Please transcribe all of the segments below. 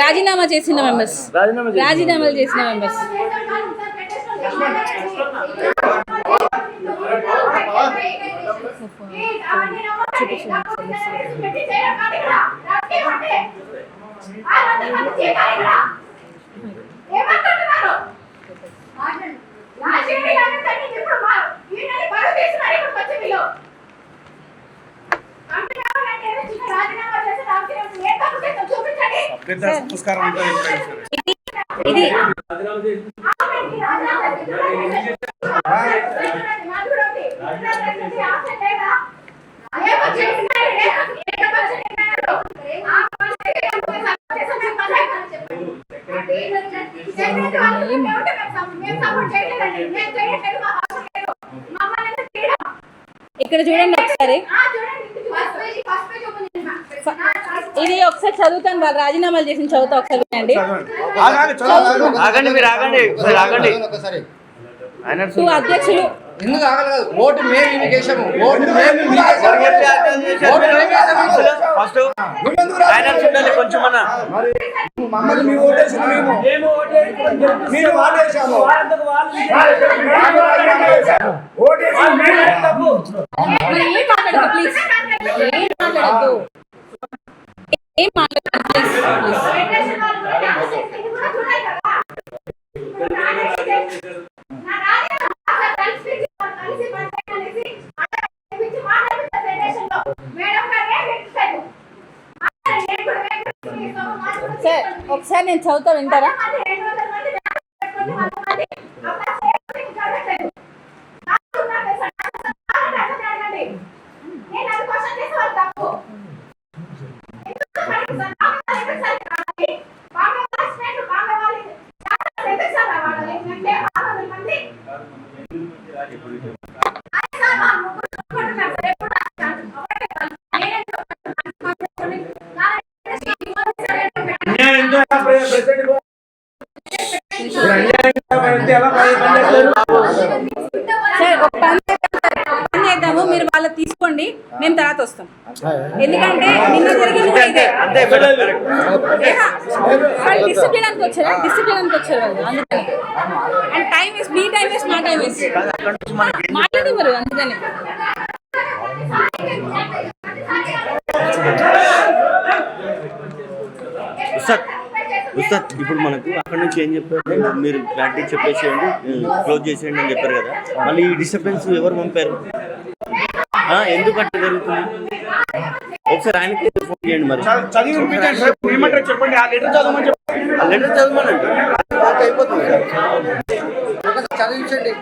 రాజీనామా చేసిన మెంబర్స్ రాజీనామాలు చేసిన మెంబర్స్ ఇది ఇక్కడ చూడండి ఒకసారి, ఇది ఒకసారి చదువుతాను. వాళ్ళు రాజీనామాలు చేసిన చదువుతా ఒకసారి వినండి. అధ్యక్షులు ఎందుకు ఆగలేదు? ఓటు మేము ఇమికేషన్ ఫస్ట్ ఫైనాన్స్ ఉండాలి కొంచెం అన్న. మమ్మల్ని మీ ఓటేసి మేము మీరు ఓటేసాము. ఏం మాట్లాడదు సార్, ఒకసారి నేను చదువుతా వింటారా? సార్, ఒక పని చేద్దాము, మీరు వాళ్ళకి తీసుకోండి, మేము తర్వాత వస్తాం. ఎందుకంటే నిన్న జరిగింది కూడా ఇదే. డిసిప్లిన్ అని వచ్చారు వాళ్ళు, అందుకని. And time waste, me time waste, మా టైం వేస్ట్, మాట్లాడేవారు అందుకని. ఉస్తాద్, ఇప్పుడు మనకు అక్కడ నుంచి ఏం చెప్పారు? మీరు ప్రాక్టీస్ చెప్పేసేయండి, క్లోజ్ చేసేయండి అని చెప్పారు కదా. మళ్ళీ ఈ డిస్టర్బెన్స్ ఎవరు పంపారు? ఎందుకంటే జరుగుతుంది? ఒకసారి ఆయనకి ఫోన్ చేయండి. మరి చెప్పండి, ఆ లెటర్ చదవమని చెప్పండి. ఆ లెటర్ చదవమనండి, అయిపోతుంది. చదివించండి.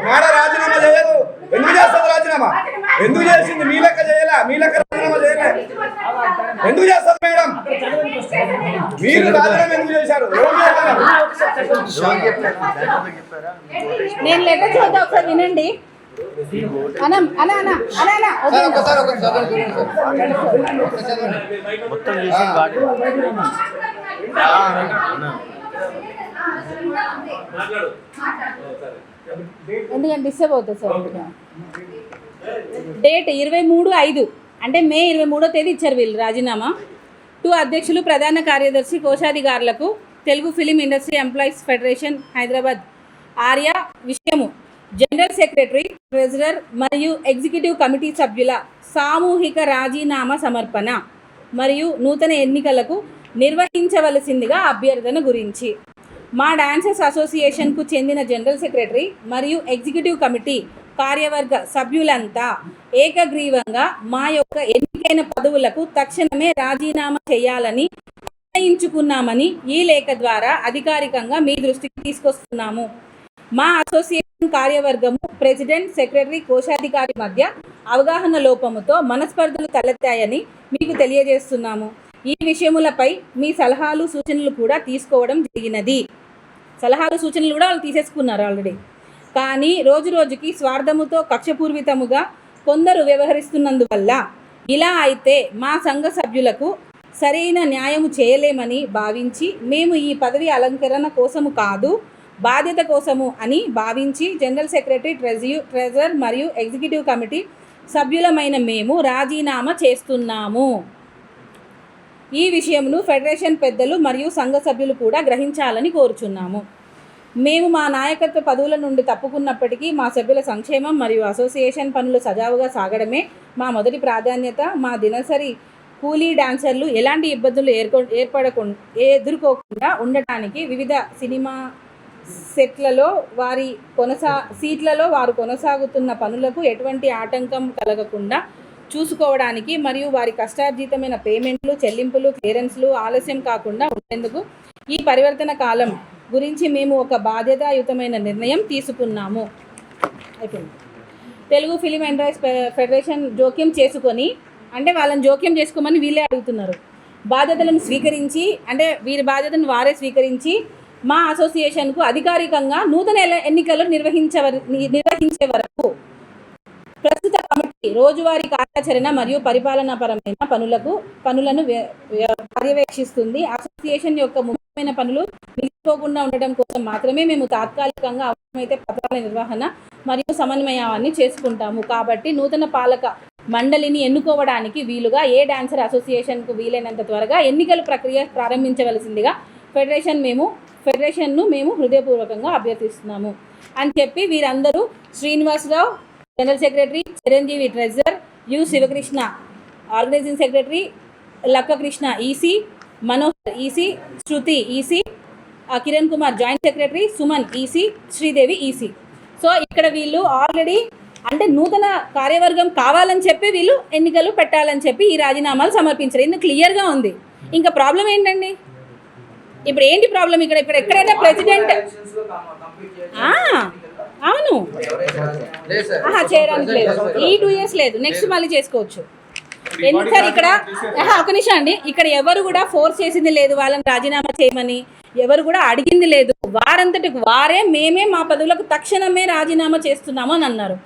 మేడం రాజీనామా చేయదు. ఎందుకు చేస్తుంది రాజీనామా? ఎందుకు చేసింది? మీ లెక్క చేయలే, మీ లెక్క రాజీనామా చేయలే. ఎందుకు చేస్తారు మేడం? మీరు రాజీనామా ఎందుకు చేశారు? నేను లెటర్ చదువుతా, ఒకసారి వినండి. మొత్తం చేసి ఎందుకంటే డిస్టర్బ్ అవుతుంది సార్. డేట్ 23/5 అంటే మే 23వ తేదీ ఇచ్చారు వీళ్ళు రాజీనామా. 2 అధ్యక్షులు, ప్రధాన కార్యదర్శి, కోశాధికారులకు Telugu film industry employees federation Hyderabad ఆర్య విషయము, జనరల్ సెక్రటరీ, ట్రెజరర్ మరియు ఎగ్జిక్యూటివ్ కమిటీ సభ్యుల సామూహిక రాజీనామా సమర్పణ మరియు నూతన ఎన్నికలకు నిర్వహించవలసిందిగా అభ్యర్థన గురించి మా డాన్సర్స్ అసోసియేషన్కు చెందిన జనరల్ సెక్రటరీ మరియు ఎగ్జిక్యూటివ్ కమిటీ కార్యవర్గ సభ్యులంతా ఏకగ్రీవంగా మా యొక్క ఎన్నికైన పదవులకు తక్షణమే రాజీనామా చేయాలని నిర్ణయించుకున్నామని ఈ లేఖ ద్వారా అధికారికంగా మీ దృష్టికి తీసుకొస్తున్నాము. మా అసోసియేషన్ కార్యవర్గము ప్రెసిడెంట్, సెక్రటరీ, కోశాధికారి మధ్య అవగాహన లోపముతో మనస్పర్ధలు తలెత్తాయని మీకు తెలియజేస్తున్నాము. ఈ విషయములపై మీ సలహాలు, సూచనలు కూడా తీసుకోవడం జరిగినది. సలహాలు, సూచనలు కూడా వాళ్ళు తీసేసుకున్నారు ఆల్రెడీ. కానీ రోజు రోజుకి స్వార్థముతో కక్షపూర్వితముగా కొందరు వ్యవహరిస్తున్నందువల్ల ఇలా అయితే మా సంఘ సభ్యులకు సరైన న్యాయము చేయలేమని భావించి మేము ఈ పదవి అలంకరణ కోసము కాదు బాధ్యత కోసము అని భావించి జనరల్ సెక్రటరీ ట్రెజరర్ మరియు ఎగ్జిక్యూటివ్ కమిటీ సభ్యులమైన మేము రాజీనామా చేస్తున్నాము. ఈ విషయంలో ఫెడరేషన్ పెద్దలు మరియు సంఘ సభ్యులు కూడా గ్రహించాలని కోరుచున్నాము. మేము మా నాయకత్వ పదవుల నుండి తప్పుకున్నప్పటికీ మా సభ్యుల సంక్షేమం మరియు అసోసియేషన్ పనులు సజావుగా సాగడమే మా మొదటి ప్రాధాన్యత. మా దినసరి కూలీ డాన్సర్లు ఎలాంటి ఇబ్బందులు ఎదుర్కోకుండా ఉండటానికి వివిధ సినిమా సెట్లలో సీట్లలో వారు కొనసాగుతున్న పనులకు ఎటువంటి ఆటంకం కలగకుండా చూసుకోవడానికి మరియు వారి కష్టార్జితమైన పేమెంట్లు చెల్లింపులు క్లియరెన్స్లు ఆలస్యం కాకుండా ఉండేందుకు ఈ పరివర్తన కాలం గురించి మేము ఒక బాధ్యతాయుతమైన నిర్ణయం తీసుకున్నాము. అయిపోయింది. తెలుగు ఫిలిం ఎంప్లాయీస్ ఫెడరేషన్ జోక్యం చేసుకొని అంటే వాళ్ళని జోక్యం చేసుకోమని వీళ్ళే అడుగుతున్నారు. బాధ్యతలను స్వీకరించి అంటే వీరి బాధ్యతను వారే స్వీకరించి మా అసోసియేషన్కు అధికారికంగా నూతన ఎన్నికలు నిర్వహించే వరకు ప్రస్తుత కమిటీ రోజువారీ కార్యాచరణ మరియు పరిపాలనాపరమైన పనులను పర్యవేక్షిస్తుంది. అసోసియేషన్ యొక్క ముఖ్యమైన పనులు నిలిచిపోకుండా ఉండటం కోసం మాత్రమే మేము తాత్కాలికంగా అవసరమైతే పత్రాల నిర్వహణ మరియు సమన్వయాన్ని చేసుకుంటాము. కాబట్టి నూతన పాలక మండలిని ఎన్నుకోవడానికి వీలుగా ఏ డాన్సర్ అసోసియేషన్కు వీలైనంత త్వరగా ఎన్నికల ప్రక్రియ ప్రారంభించవలసిందిగా ఫెడరేషన్ను మేము హృదయపూర్వకంగా అభ్యర్థిస్తున్నాము అని చెప్పి వీరందరూ Srinivasarao general secretary, Chiranjeevi treasurer, U Sivakrishna organising secretary, Lakkakrishna EC, Manohar EC, Shruti EC, Kiran Kumar joint secretary, Suman EC, Sridevi EC. So ఇక్కడ వీళ్ళు ఆల్రెడీ అంటే నూతన కార్యవర్గం కావాలని చెప్పి వీళ్ళు ఎన్నికలు పెట్టాలని చెప్పి ఈ రాజీనామాలు సమర్పించారు. ఇందుకు క్లియర్గా ఉంది. ఇంకా ప్రాబ్లం ఏంటండి? ఇప్పుడు ఏంటి ప్రాబ్లం? ఇక్కడ ఎక్కడైనా ప్రెసిడెంట్ అవును చేయడానికి లేదు. ఈ 2 years లేదు, నెక్స్ట్ మళ్ళీ చేసుకోవచ్చు. ఎందుకు సార్ ఇక్కడ ఒక నిమిషం అండి, ఇక్కడ ఎవరు కూడా ఫోర్స్ చేసింది లేదు వాళ్ళని రాజీనామా చేయమని, ఎవరు కూడా అడిగింది లేదు. వారంతటికి వారే మేమే మా పదవులకు తక్షణమే రాజీనామా చేస్తున్నాము అని అన్నారు.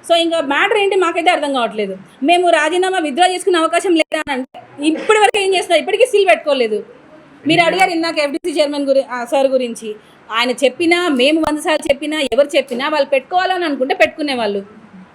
సో ఇంకా మ్యాటర్ ఏంటి మాకైతే అర్థం కావట్లేదు. మేము రాజీనామా విత్డ్రా చేసుకునే అవకాశం లేదా అని అంటే ఇప్పటి వరకు ఏం చేస్తారు? ఇప్పటికీ సీల్ పెట్టుకోలేదు. మీరు అడిగారు ఇందాక ఎఫ్డీసీ చైర్మన్ సార్ గురించి. ఆయన చెప్పినా మేము 100 సార్లు చెప్పినా ఎవరు చెప్పినా వాళ్ళు పెట్టుకోవాలని అనుకుంటే పెట్టుకునే వాళ్ళు.